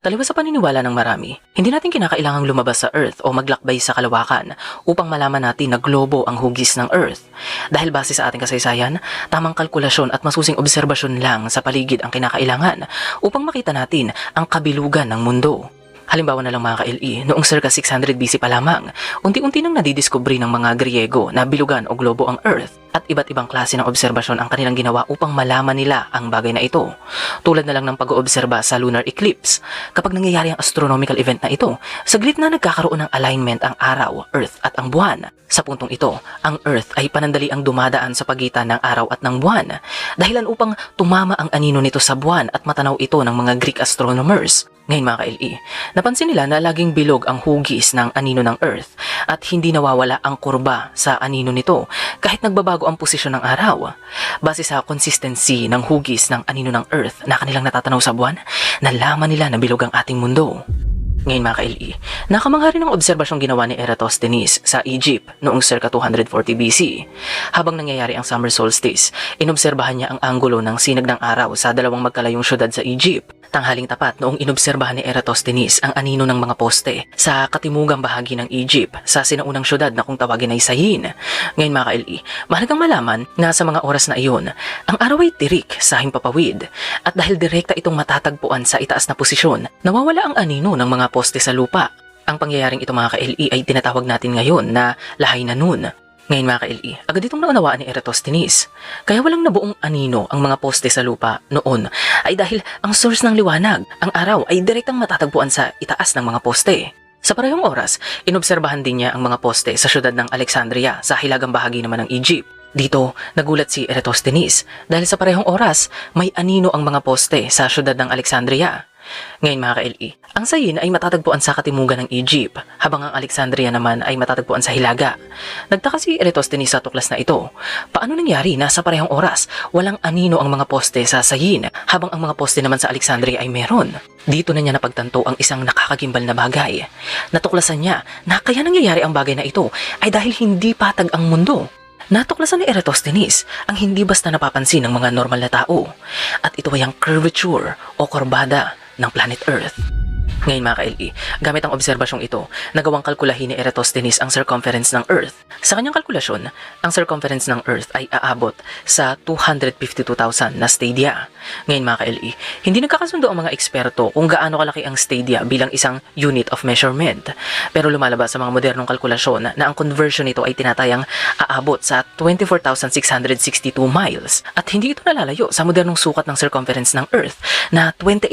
Taliwas sa paniniwala ng marami, hindi natin kinakailangang lumabas sa Earth o maglakbay sa kalawakan upang malaman natin na globo ang hugis ng Earth. Dahil base sa ating kasaysayan, tamang kalkulasyon at masusing obserbasyon lang sa paligid ang kinakailangan upang makita natin ang kabilugan ng mundo. Halimbawa na lang mga ka-LE, noong circa 600 BC pa lamang, unti-unti nang nadidiskubre ng mga Griego na bilugan o globo ang Earth at iba't ibang klase ng obserbasyon ang kanilang ginawa upang malaman nila ang bagay na ito. Tulad na lang ng pag-oobserba sa lunar eclipse. Kapag nangyayari ang astronomical event na ito, saglit na nagkakaroon ng alignment ang araw, Earth at ang buwan. Sa puntong ito, ang Earth ay panandali ang dumadaan sa pagitan ng araw at ng buwan, dahilan upang tumama ang anino nito sa buwan at matanaw ito ng mga Greek astronomers. Ngayon mga ka-LE, napansin nila na laging bilog ang hugis ng anino ng Earth at hindi nawawala ang kurba sa anino nito kahit nagbabago ang posisyon ng araw. Base sa consistency ng hugis ng anino ng Earth na kanilang natatanaw sa buwan, nalaman nila na bilog ang ating mundo. Ngayon mga ka-LE, nakamangha rin ang obserbasyong ginawa ni Eratosthenes sa Egypt noong circa 240 BC. Habang nangyayari ang summer solstice, inobserbahan niya ang anggulo ng sinag ng araw sa dalawang magkalayong syudad sa Egypt. Tanghaling tapat noong inobserbahan ni Eratosthenes ang anino ng mga poste sa katimugang bahagi ng Egypt sa sinaunang syudad na kung tawagin ay Sayin. Ngayon mga ka-LE, mahalagang malaman na sa mga oras na iyon, ang araw ay tirik sa himpapawid at dahil direkta itong matatagpuan sa itaas na posisyon, nawawala ang anino ng mga poste sa lupa. Ang pangyayaring ito mga ka-LE ay tinatawag natin ngayon na lahay na nun. Ngayon mga ka-LE, agad itong naunawaan ni Eratosthenes. Kaya walang nabuong anino ang mga poste sa lupa noon ay dahil ang source ng liwanag, ang araw, ay direktang matatagpuan sa itaas ng mga poste. Sa parehong oras, inobserbahan din niya ang mga poste sa syudad ng Alexandria sa hilagang bahagi naman ng Egypt. Dito, nagulat si Eratosthenes dahil sa parehong oras, may anino ang mga poste sa syudad ng Alexandria. Ngayon mga ka-LE, ang Sayin ay matatagpuan sa katimugan ng Egypt, habang ang Alexandria naman ay matatagpuan sa hilaga. Nagtaka si Eratosthenes sa tuklas na ito. Paano nangyari na sa parehong oras, walang anino ang mga poste sa Sayin, habang ang mga poste naman sa Alexandria ay meron? Dito na niya napagtanto ang isang nakakagimbal na bagay. Natuklasan niya na kaya nangyayari ang bagay na ito ay dahil hindi patag ang mundo. Natuklasan ni Eratosthenes ang hindi basta napapansin ng mga normal na tao, at ito ay ang curvature o kurbada ng planet Earth. Ngayon mga ka-LE, gamit ang obserbasyong ito, nagawang kalkulahin ni Eratosthenes ang circumference ng Earth. Sa kanyang kalkulasyon, ang circumference ng Earth ay aabot sa 252,000 na stadia. Ngayon mga ka-LE, hindi nagkakasundo ang mga eksperto kung gaano kalaki ang stadia bilang isang unit of measurement. Pero lumalabas sa mga modernong kalkulasyon na ang conversion nito ay tinatayang aabot sa 24,662 miles. At hindi ito nalalayo sa modernong sukat ng circumference ng Earth na 28,000